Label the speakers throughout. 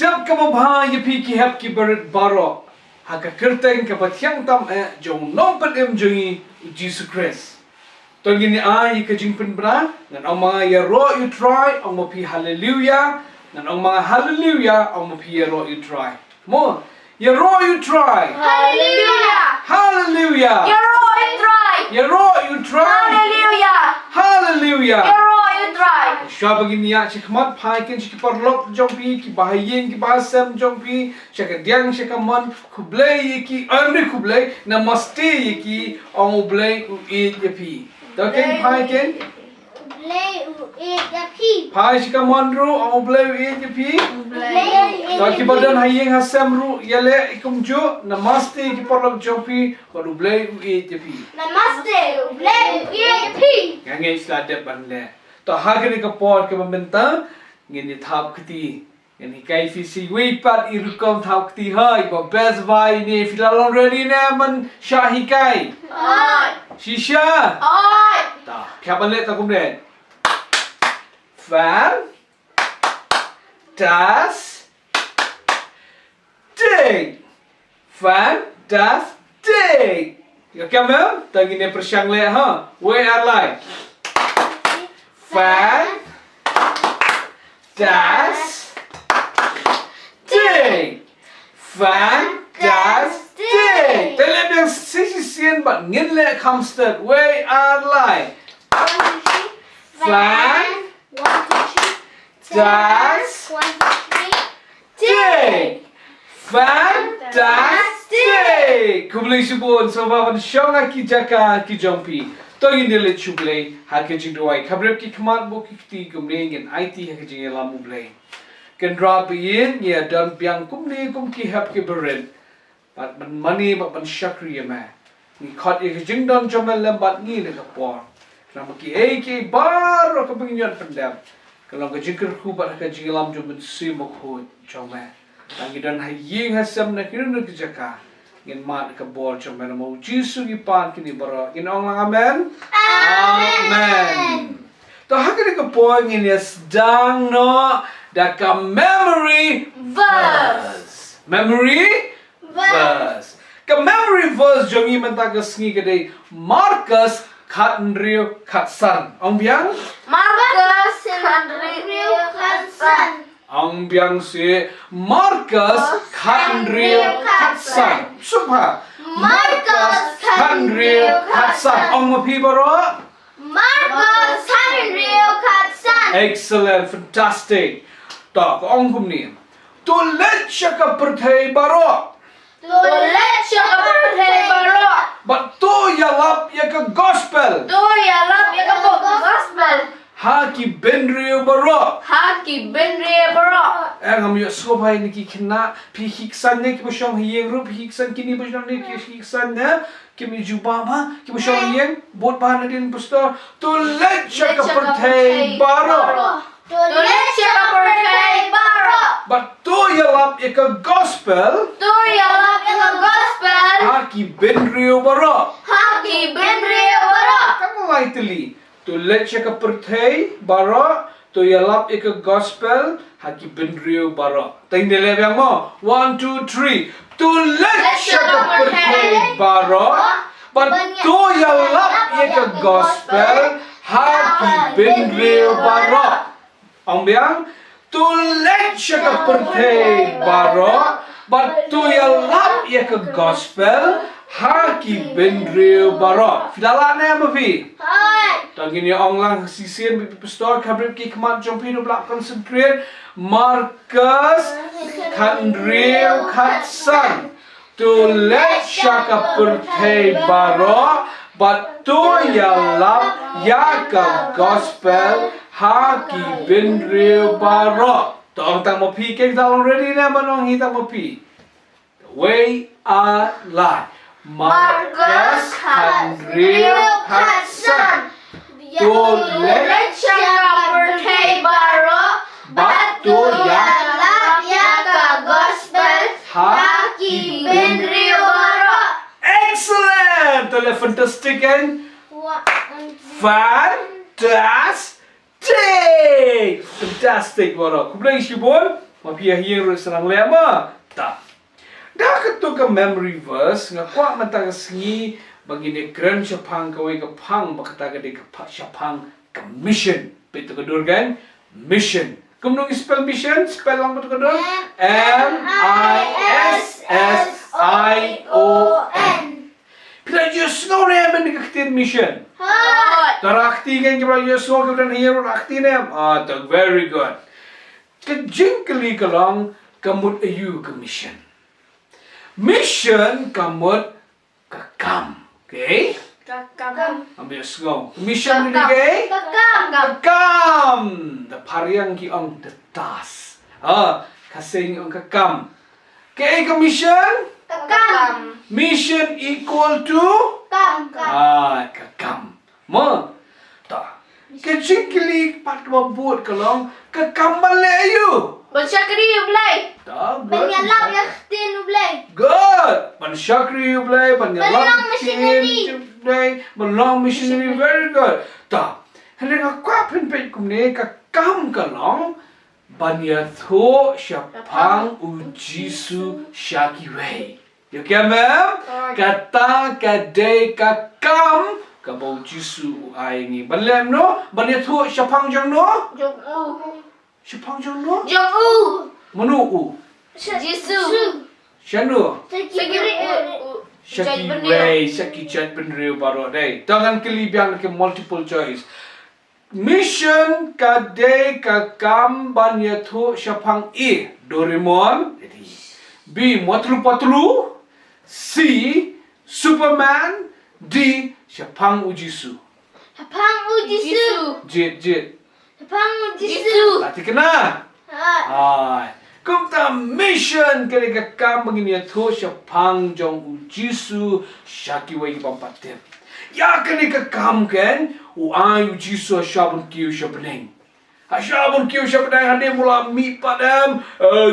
Speaker 1: Step kaba ye pi ki hep ki berit baro. Haka kyrteng kaba khamtam jong Nongkren REV Jesus Christ. Tongini ye ka jingpen bra ngan ang mga ya ro you try ang mo pi hallelujah ngan ang mga hallelujah ang mo pi ya ro you try. Mo ya ro you try.
Speaker 2: Hallelujah.
Speaker 1: Hallelujah.
Speaker 2: Ya ro you try.
Speaker 1: Ya ro you try.
Speaker 2: Hallelujah.
Speaker 1: Hallelujah.
Speaker 2: Ya ro you try.
Speaker 1: Shua begini ya chikmat pai ken chikiparlok jong pi ki bahayen ki bahasam jong pi chakadyang chakaman U Blei ki anri U Blei namaste ki ang U Blei U pi. Okay pai ken
Speaker 3: Blei Un
Speaker 1: pai chikaman ru ang U Blei U pi. Taki badan hayeng hasam ru yale ikumjo namaste ki parlok jong pi U Blei U pi.
Speaker 3: Namaste, U Blei Un
Speaker 1: Ngangen sladep banle. To hagani ka por ka membenta ngeni thap khti ngeni kai fi si wi pat I rukom thap khti hai ba best vai ni filalon ready na man shahi kai
Speaker 2: Oi.
Speaker 1: shisha
Speaker 2: Oi.
Speaker 1: ta kya banle ta kumre fan das day fan das day ya kya mem ta ngine persyang le ha we are like fan, das, day. Fan, das, day. They let them see but ngin le comes to way are like. Fan, das, day. Fan, das, day. Kubli subon so baban shonga ki jaka ki jompi. Togin dile U Blei hake jingdoi kabrep ki kmat bo ki kti kumring in IT hake jinglam U Blei ken drop in ye dan biang kumni kum ki hap ki berin but man money but man shakri ma ni khot ye jingdon jomel lembat ni de kapor nam ki ki bar ka pingyon pendam kalau ka kyrkhu but hake jinglam jom sim ko joma tangi dan haying hasam na kirun ki jaka ngin mat ka bor jomel mo jisu gi pan kini bara in ong lang amen. Amen. To hakani ka po ngin yes dang no da ka memory verse. Memory verse. Ka memory verse jongi menta ka sngi kade Marcus khatnrio khatsan. Ong biang
Speaker 2: Marcus khatnrio khatsan.
Speaker 1: Ang biang si Marcus khatnrio khatsan. Subha.
Speaker 3: Marcus
Speaker 1: khatnrio khatsan. Ong mapi baro.
Speaker 3: Marcus khatnrio khatsan.
Speaker 1: Excellent, fantastic. Tak, ong kumni. To let shaka perthai baro.
Speaker 2: To let shaka baro.
Speaker 1: But to yalap yaka gospel.
Speaker 2: To yalap yaka gospel.
Speaker 1: Haki benrio baro.
Speaker 2: Haki benre baro.
Speaker 1: Ang amyo sngewbha ni ki Khynnah pi hiksan ne ki bashong hiyeng ru pi hiksan kini bashong ne ki hiksan ne ki mi jubaba ki bashong hiyeng bot bahan din pastor to let shaka perthai baro.
Speaker 2: To let shaka baro.
Speaker 1: But to yalap yaka gospel.
Speaker 2: To yalap yaka gospel.
Speaker 1: Haki benrio baro.
Speaker 2: Haki benre baro.
Speaker 1: Kamu lightly. To let shaka perthai baro. To yalap ika gospel haki benrio baro. Tain dile biang mo. 1, 2, 3. To let shaka perthai baro. But to yalap ika gospel haki benrio baro. Ang biang to let shaka perthai baro. But to yalap ika gospel haki benrio baro. Fidala ne mafi. Tagin ni ong lang sisien bi pastor kabrip ki kmat jompi no blak concentrate Marcus khatnrio khatsan to let shaka perthai baro but to yalap yaka gospel haki benrio baro. To ong tang mo pi ke dalong ready na manong hitang mo pi. The way I lie. Marcus khatnrio khatsan. To let
Speaker 2: shaka perthai baro.
Speaker 1: but to
Speaker 2: Yalap yaka gospel. Haki benre baro.
Speaker 1: Excellent! Tole fantastic and fantastic! Fantastic, bro. Kumpulan isi pun Mapia hero serang lema. Tak. Dah ketuk ke memory verse ngakwa mata sengi bagi ni keren syapang kawai ke pang bakata ke de ke syapang ke mission. Betul kedur kan? Mission. Kumno spell mission, spell lang betul kedur? M-I-S-S-I-O-N. Pila just no rem ni Ktien mission. Tarakti kan kira just no kemudian hero rakti nem. Tak very good. Kejingkeli kalang kamut ayu ke mission. Mission kamut kakam. Okay?
Speaker 2: Kakam.
Speaker 1: Ambil sengau. Mission ni okay?
Speaker 3: Kakam.
Speaker 1: Kakam. The pariang ki ang the tas. Kasing ang kakam. Okay, ke mission?
Speaker 3: Kakam.
Speaker 1: Mission equal to?
Speaker 3: Kakam.
Speaker 1: Kakam. Ma. Tak. Kejingkeli pat kebabut kalong kakam balik ayu.
Speaker 2: Bersyakri U Blei.
Speaker 1: Tak.
Speaker 3: Penyalap yang Ktien U Blei.
Speaker 1: Good. Pansyakri U Blei,
Speaker 3: Belong
Speaker 1: Panyalam
Speaker 3: missionary.
Speaker 1: U Blei, belong missionary. Very good. Tak. Hendak aku penpek kumne kakam kalong banyatho syapang ujisu syakiwei. You okay, ma'am? Kata kadai kakam kabau jisu ai ni. Balem no? Banyatho syapang jang no?
Speaker 2: Jong U.
Speaker 1: Syapang jang no?
Speaker 2: Jong U.
Speaker 1: Manu u?
Speaker 2: Jisu.
Speaker 1: Syanu?
Speaker 2: Syaki
Speaker 1: Wei, Syaki Chat Penriu baru dai. Tangan kelibiang ke multiple choice. Mission kadai kakam banyatho syapang E. Doraemon. B. Motru Patru. C. Superman. D. Syapang Ujisu.
Speaker 3: Hapang ujisu.
Speaker 1: Jit.
Speaker 3: Hapang ujisu.
Speaker 1: Latih kena. Hai. Kumta mission kali kakam begini tu syapang jong ujisu syaki wai pampatem. Ya kali kakam kan uai ujisu syabun kiu syabneng. Syabun kiu syabneng hande mula mi padam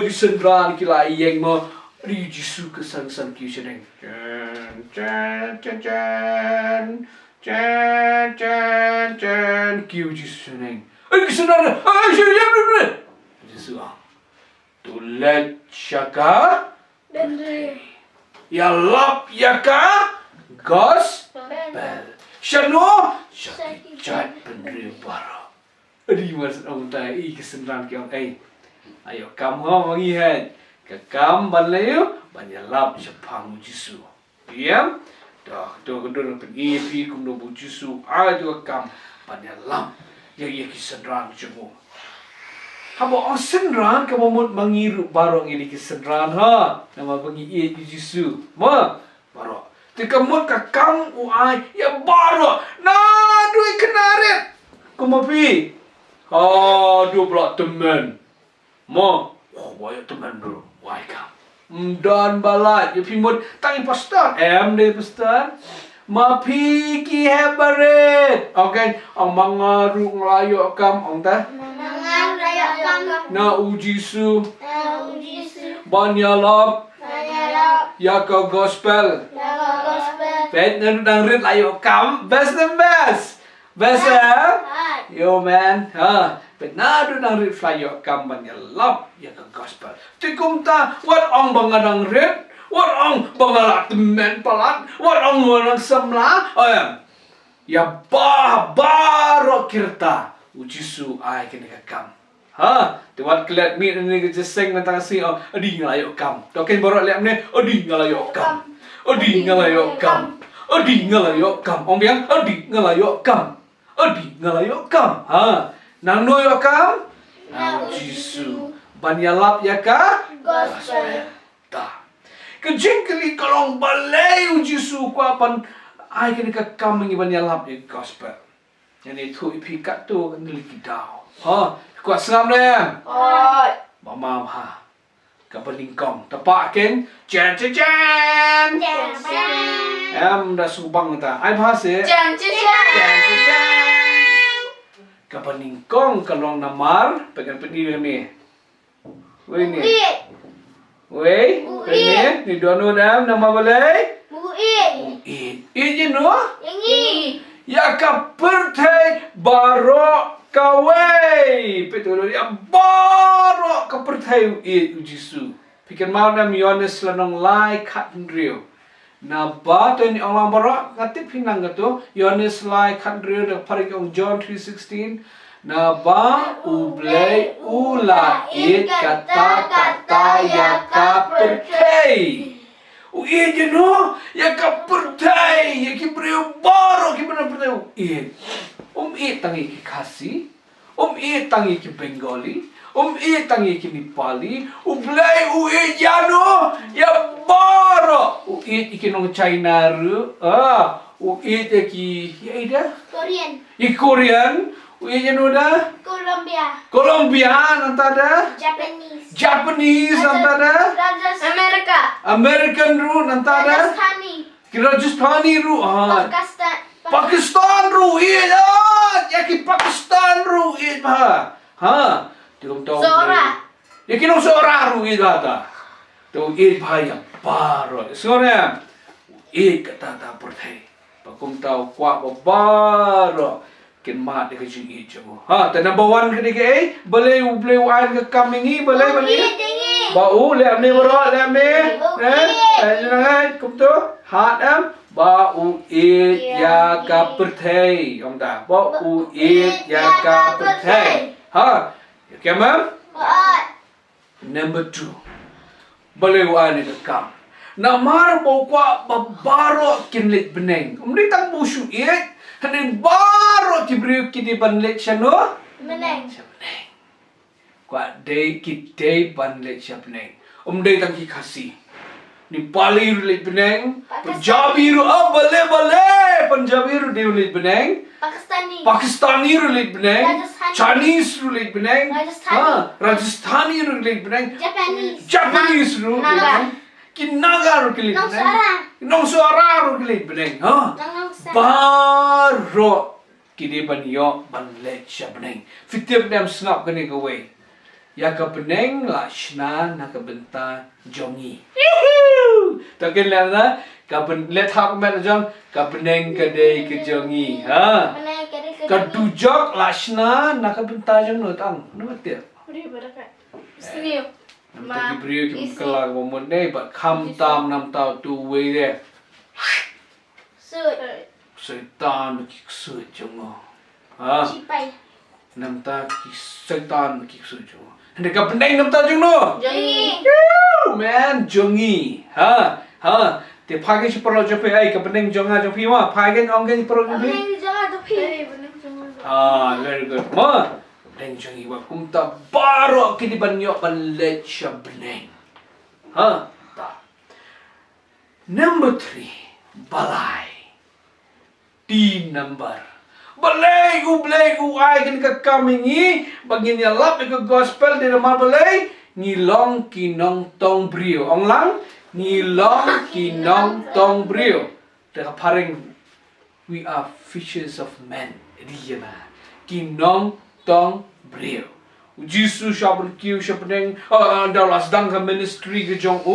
Speaker 1: gisendran kila yang mo ujisu kesan-san kiu syabneng. Chan kiu ujisu syabneng. Gisendran syabneng. Ujisu Tulet syaka Yalap yaka Gospel Syanu Syajat Penriu Bara. Adi maksud orang tak kesenang kiong ayo kamu mangi han kakam banlayu banyalap syapang Jisu. Diam dah tu kedua pergi kumno Jisu tu kakam banyalap yang kesenang cemu. Habo ang senran ka mamut mangiru barong ini ke senran ha. Nama bagi ia Jisu. Ma baro. Tekamut ka kam uai ya baro. Na dui kenaret. Kumapi. Dua pula teman. Ma, waya teman dulu. Wai kam. Dan balat ya pimut tangi pastor. Dei pastor. Ma pi ki hebaret. Okay, ang mangaru nglayo kam ang ta. Na ujisu banyalap yaka gospel bet nang rit layo kam best and best yo man bet nadu nang rit layo kam banyalap yaka gospel tikum ta what ong bangadang rit what ong bangalat men palat what ong nang samla ya baro kirta ujisu ai kena kam. Tuan kelat mi ni just sing tentang si adi ngalayo kam. Token borok liat ni adi ngalayo kam. Adi ngalayo kam. Adi ngalayo kam. Ong biang adi ngalayo kam. Adi ngalayo kam. Nang no yo kam? Nang Jisu. Banyalap ya ka? Gospel. Ta. Kejingkeli kalong balai Jisu ku apan ai kena ka kam ngi banyalap ya gospel. Yang itu ipikat tu kan likidau. Kuat seram dia. Mama kapeningkong. Tepakin. Jan. Dah subang ta. Ai bahasa. Jan. Kapeningkong kalong namar pegang pedih ni. Wei ni. Wei. Ni dono dam nama balai. Muid je no?
Speaker 3: Yang ni.
Speaker 1: Ya ka pertai baro kawai betul dia baru ke pertai Jisu pikan mau nam Yohanes lanong lai kat rio na ba tu ni orang baru ngatip hinang tu Yohanes lai kat rio dah parik on John 3:16 na ba U Blei ula kata ya ka pertai je no ya ka pertai ya ki brio baru ki benar pertai tangi ki Khasi, tangi ki Bengali, tangi ki Nepali, Blei jano ya baro, iki nong China ru, ki ya ida, Korean, jano da, Colombia nantada, Japanese nantada, American ru nantada, Rajasthani ru, Pakistan ru ya ki Pakistan ru tium tahu ya ki no sora ru ta tu ya paro sora kata ta pertai pakum tahu kwa baro kin ma de ke ji ta number 1 ke boleh U Blei Un ke kamingi boleh bau le amne baro le amne jangan kum tu hat am bau ya ka pertai om ta bau ya ka pertai kemam number 2 Blei Un ni kam na mar bau kwa baro kinlit beneng umri tang busu hanin baro ki brio ki di banlet chano beneng kwa day ki day banlet chapneng umdei tang ki Khasi Nepali rulit beneng, Punjabi ru boleh, Punjabi ru dia rulit beneng, Pakistani rulit beneng, Chinese rulit beneng, Rajasthani rulit beneng, Japanese ru beneng, Kinaga ru rulit beneng, Nongsara ru rulit beneng, Baro kini banyo banlet beneng, fitiap dem snap kini kawai. Ya ka beneng la shna na ka benta jongi. Tak kena na ka ben let hak met jong ka beneng ka dei ka jongi. Ka dujok la shna na ka benta jong no tang. No te.
Speaker 2: Sniu.
Speaker 1: Ma brio ki kala mo mo nei ba khamtam nam tau tu we de. Setan ki su jong. Nam ta ki setan ki su jong. Hendak ka beneng nam ta jong no.
Speaker 2: Jongi.
Speaker 1: Man, jongi. Te pagi si perlo jopi ai ka beneng jonga jopi ma. Pagi ong gen perlo jopi. Very good. Ma, beneng jongi wa kumta baro kini banyo banlet sya beneng. Ta. Number 3, balai. D number. Blei U ai kan ka kamingi bagi ni lap ke gospel di nama Blei ngilong kinong tong brio onglang ngilong kinong tong brio da paring we are fishers of men dia na kinong tong brio Jisu syabun kiu syabeng dalam sedang ke ministry ke jong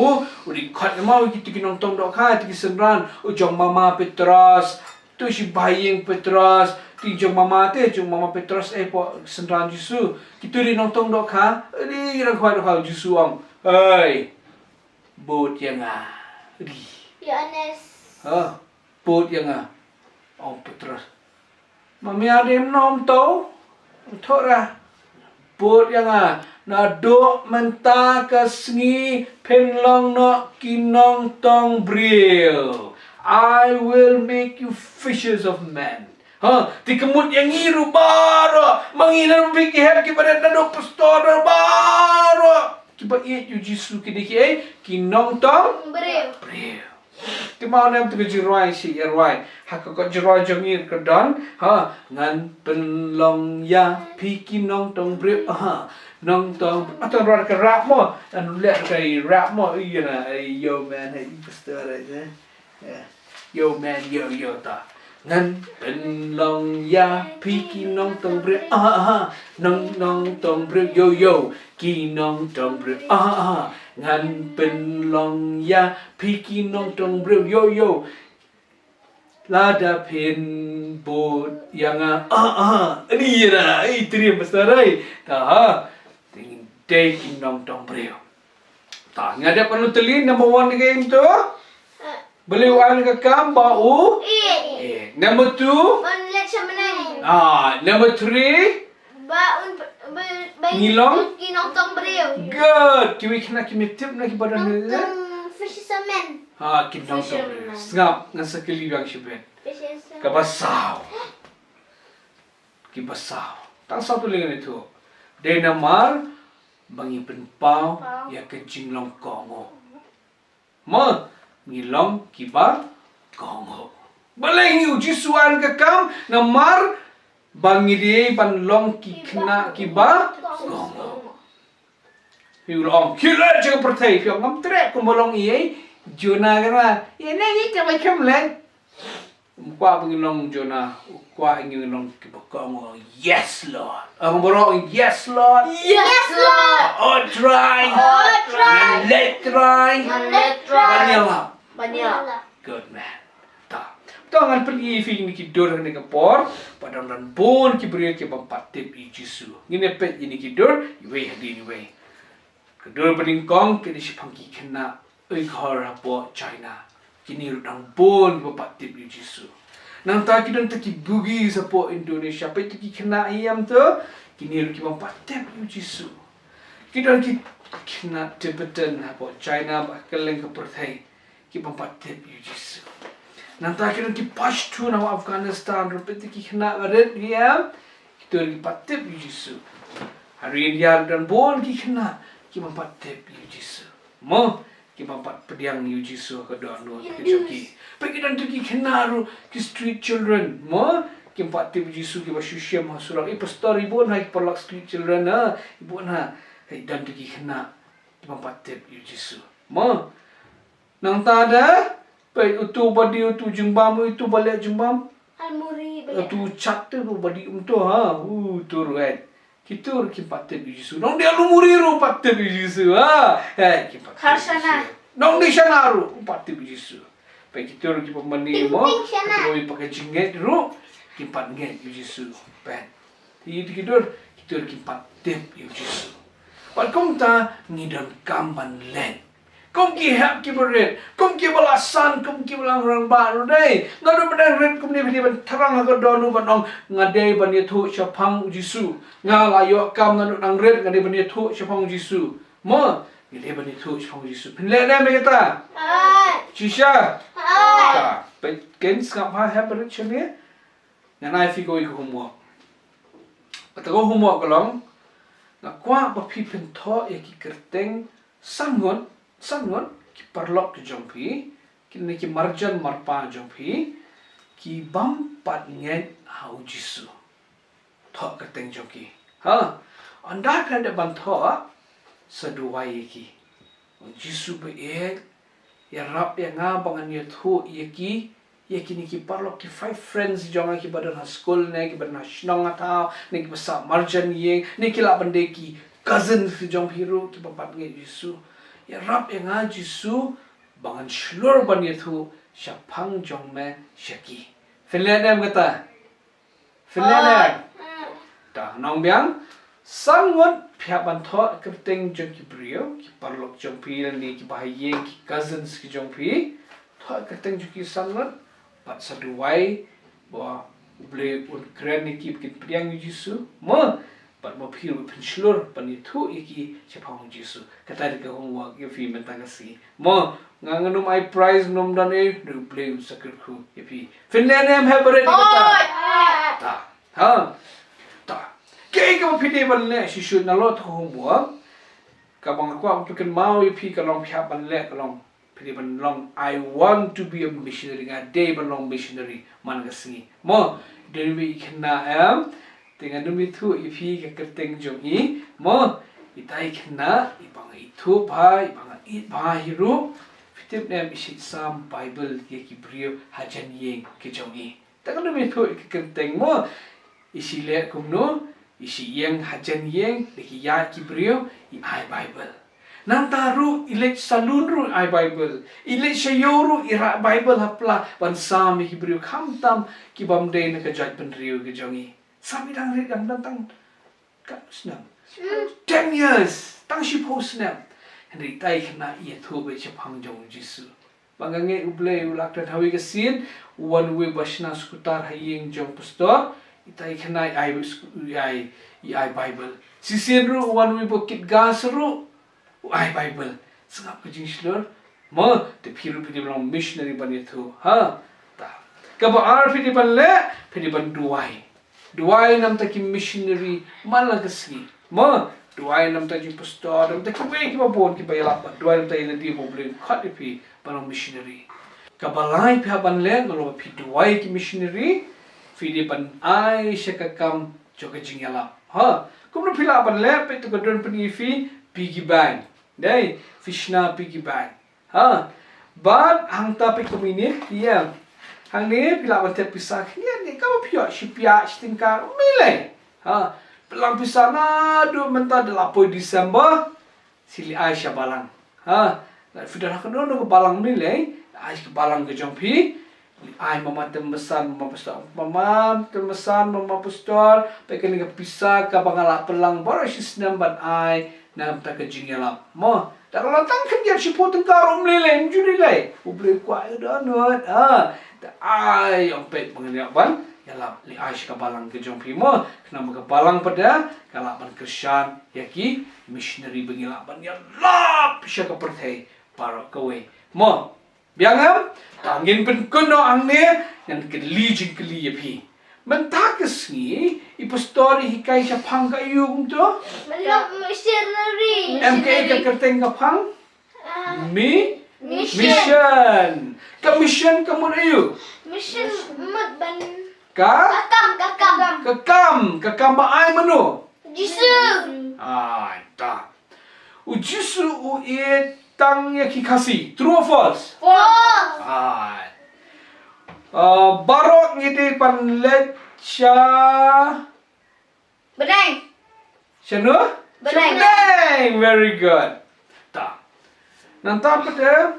Speaker 1: uri kat mau kita kinong tong dok ha ti senran jong mama Petrus tu si baying Petrus ti jong mama Petrus po senran Jisu kita ri nongtong dok ha ri rang khwai dok Jisu om oi bot yang ri
Speaker 3: Yohanes
Speaker 1: bot yang om Petrus mami adem nom to thora bot yang na do menta ka sngi penlong no kinong tong bril I will make you fishers of men. Ti kemut yang ngiru baro manginan biki heb ki pada nado pastor baro ki ba yu Jisu ki diki kinong tong
Speaker 3: bril.
Speaker 1: Ti mau nam tu jiroi si iroi hak ko jiroi jongir ke don ngan penlong ya pi kinong tong bril nong tong atau rar ke rap mo anu let ke rap mo na yo man hey pastor aja yo man yo ta ngan penlong ya pi kinong tong bril nong tong bril yo kinong tong bril ngan penlong ya pi kinong tong bril yo lada pen bot yang ini lah itu dia besarai dah tingin day kinong tong brio tak ngada perlu teli number 1 di game tu Blei Un ke kam bau number 2
Speaker 3: Let siya menang.
Speaker 1: number 3 Ngilong?
Speaker 3: Kinong tong brio.
Speaker 1: good kiwi kena kimitip na kibadan ni
Speaker 3: Fisherman.
Speaker 1: kinong tong brio ngap ngasa kelibang siben
Speaker 3: Fisherman.
Speaker 1: Kabasau. Kibasau. Tang satu lagi itu. Dia namar bangi penpau ya ke jinglong kongo. Ma ngilong kiba kongo. Baleng yu jisuan ke kam namar bangi dia banlong ki kena kiba kongo. Hiulong kila jaga pertai piang ngam trek kumolong iye jona kana. Ini kita macam lain. Kwa pangilong Jonah, kwa ingilong kibakamo. Yes Lord. Ang borong yes Lord.
Speaker 3: Yes, Lord.
Speaker 1: Oh try. Let try. Banyala.
Speaker 3: Banyak.
Speaker 1: Good man. Ta. Tangan pergi fing ni kidur ni kapor. Padang dan bon kibri ke bampat tip i Jisu. Ngine pet ini kidur, iwe hadi iwe. Kidur peningkong kini si pangki kena ikor rapo China. Kini rudang bon bapak tip yu Jisu. Nang tak kita taki bugi sapo Indonesia, pe taki kena ayam tu, kini ruki bapak tip yu Jisu. Kita ki kena Tibetan hapo China bakaleng ke perthai, ki bapak tip yu Jisu. Nang tak kita ki Pashtun hapo Afghanistan, rupi taki kena red ayam, kita ruki bapak tip yu Jisu. Hari India dan bon ki kena, ki bapak tip yu Jisu. Mo ki bampat pediang yu Jisu ke dono ke joki pergi dan tu ki kenaru ki street children mo ki bampat tip Jisu ki basyusya ma surang pastor ibu na ki polak street children ibu na dan tu ki kena ki bampat tip yu Jisu mo nang tada pe utu badi utu jumbam itu balik jumbam
Speaker 3: Almuri.
Speaker 1: tu chat tu badi tu tur kita ki patip Jisu. Nong dia lumuri ru patip Jisu. Ki patip.
Speaker 3: Karsana.
Speaker 1: Nong di sana ru patip Jisu. Pe kita ki pemani mo. Kita pakai jinget ru ki pat nget Jisu. Pen. Ti tidur kita ki patip Jisu. Pat kom ta ngidam kamban len. Kom ki hap ki berit. Kom ki balasan, kom ki balang rang baru dai. Ngadu bedang red kom ni ban terang ha donu ban ong ngadai ban ye thu chapang Jisu. Ngalayo kam ngadu nang red ngadai ban ye thu chapang Jisu. Mo ngadai ban ye thu chapang Jisu. Pinle na me kata. Chisha. Ta. Pe ken skap ha ha berit chene. Nganai fi go iku homework. Patago homework kalong. Ngakwa ba pi pen tho ye ki kyrteng sangon ki parlok ki jongpi kini ki marjan marpa jongpi ki bam pat nget hau Jisu thok kateng jongki anda kan de ban tho seduai ki Jisu be ya rap ya nga bangan ye thu ye ki ni ki parlok ki 5 friends jonga ki badan ha school ne ki badan ha shnong atau ne ki basa marjan ye ne ki la bande ki cousin ki jongpi ru ki bapat nget Jisu ya rap yang Jisu bangan seluruh ban itu syapang jong me syaki. Finland kata. Finland. Dah nong biang sangot pihak bantu kyrteng jong ki brio ki parlok jong pi dan ni ki bahaye ki cousins ki jong pi tho kyrteng jong ki sangot pat saduai bahwa Blei Un keren ni ki bikin priang Jisu mo pat mo phir penslur pan itu iki chapang Jisu kata de homework ye fi mentangasi mo nganganum I prize nom dan do Blei Un kyrkhu ye fi Finland have already kata ta ke mo phide ban le si shu na lot homework ka bang ko am pikan mau ye fi ka long phya ban le ka long phide ban long I want to be a missionary nga day ban long missionary man gasi mo de we Khynnah dengan demi tu ipi ke kyrteng jong i mo itai Khynnah ibang itu bai ibang it bai hiru fitip nem isi sam bible ye ki brio hajan yeng ke jong i dengan demi tu ke kyrteng mo isi le kumno isi yeng hajan yeng de ki ya ki brio i ai bible Nantaru ilet salunru ai Bible. Ilet shayoru ira Bible hapla ban sami Hebrew khamtam kibam day na kajat penriu ke jongi. Sami dang rit dang tang kat senam. 10 years tang shi post senam. Henry tai kena ia thu be chapang jong Jisu. Bangange U Blei ulak dan hawi kesin wan we basna skutar haying jong pastor. Itai kena ai Bible. Sisin ru wan we bokit gas ru ai Bible. Sengap ke jing slur. Ma te phiru phidi belong missionary ban itu. Ha. Ta. Kaba ar phidi ban le phidi ban duai. Duai nam ta ki missionary malah kesni. Ma duai nam ta ji pastor nam ta ki we ki ba bon ki ba yala. Duai nam ta ina di bo blin khat phi ban missionary. Kaba lai pha ban le ngalo phi duai ki missionary. Phidi ban ai shakakam joka jing yala. Ha. Kumno phila ban le pe to godon pani phi piggy bank. Dai fishna piggy bank. Ha. But hang ta pe komini dia. Hang ni pila ban te pisah ni kau pia shipia stingkar mile. Ha. Pelang pisah na do menta 8 Disember sili Aisyah balang. Ha. La fidah kan no balang mile. Aisyah balang ke jompi. Ai mama temesan mama pastor. Mama temesan mama pastor. Pekan ni pisah ka bangala pelang baru sisnam ban ai. Nam tak kejingela. Mo, tak kalau tangkan dia sipu tengkar lele, juri le. Ublei kuat dah not. Tak ai yang pet mengenai ban. Yalah, li aish kabalang ke jompi mo. Kenapa kabalang pada kalaban Kristen yaki missionary bengila ban ya lap siya kapertay para kawe. Mo, biangam tangin pen kuno ang ne yang keli jing keli yapi. Mentakas ni ipastori hikai siya pang kayong to.
Speaker 3: Belum missionary.
Speaker 1: MKA ka kyrteng kapang?
Speaker 3: Mission.
Speaker 1: Mission. Ka mission kamu na yu?
Speaker 3: Mission mat ban.
Speaker 1: Ka?
Speaker 3: Kakam.
Speaker 1: Kakam ba ay mano?
Speaker 3: Jisu.
Speaker 1: Ay, ta. U Jisu u tang yaki kasi. True or false?
Speaker 3: False.
Speaker 1: Ay. Barok ngiti panlet siya.
Speaker 3: Benang.
Speaker 1: Siya no?
Speaker 3: Benang.
Speaker 1: Benang. Very good. Ta. Nanta pada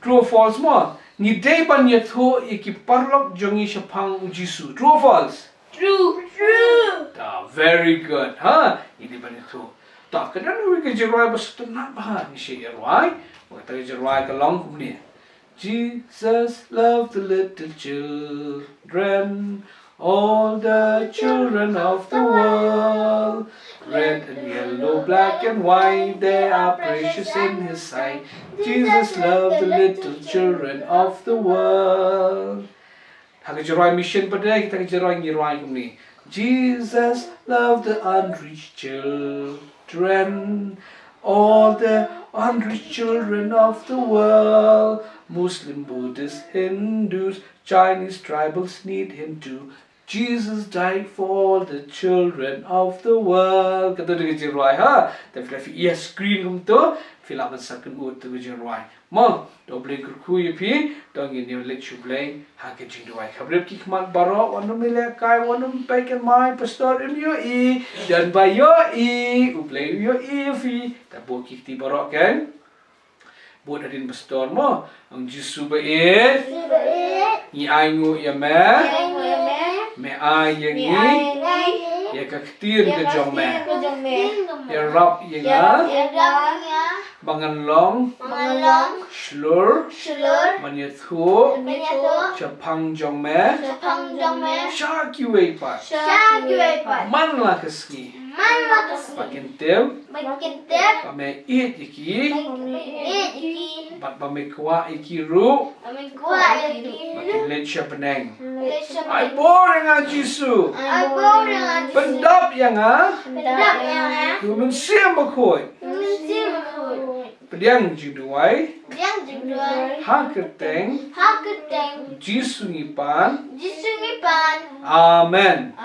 Speaker 1: true or false mo? Ni day ban yatho iki parlok jongi siya pang Jisu. True or false?
Speaker 3: True.
Speaker 1: Ta. Very good. Ha? Ini ban yatho. Ta. Kadang we kejerai basta na ba ni siya yerai. Wakta kejerai ka long kumni. Jesus loved the little children, all the children of the world. Red and yellow, black and white, they are precious in His sight. Jesus loved the little children of the world. Hakajerai mission pada kita kejerai ngirai kumni. Jesus loved the unreached children, all the unreached children of the world. Muslim, Buddhists, Hindus, Chinese tribals need Him too. Jesus died for all the children of the world. Kata dia jerai ha. Tapi kalau ia screen kum tu, filap sakan ut tu jerai. Mo, do Blei kyrkhu yapi, dong ini let U Blei ha ke jing duai. Khabrep ki khmat baro wanu mile kai wanu paikan mai pastor MU dan bayo U Blei yo fi. Tabu ki ti baro kan. Buat adin pastor mo, ang Jisu bae. Ni aingu ya me. Me ai yang ni. Ya ka Ktien ke jong me. Iarap yang banganlong. Slur. Mnynthuh. Chapang jong me. Shaki wei pat. Man la keski. Makin tem. Pame it iki. Bat pame kwa iki ru. Makin let siya peneng. Ay boring ang Jisu. Pendap yang mynsiem bakoy. Pediang jingduai. Ha kyrteng. Jisu ngipan. Amen.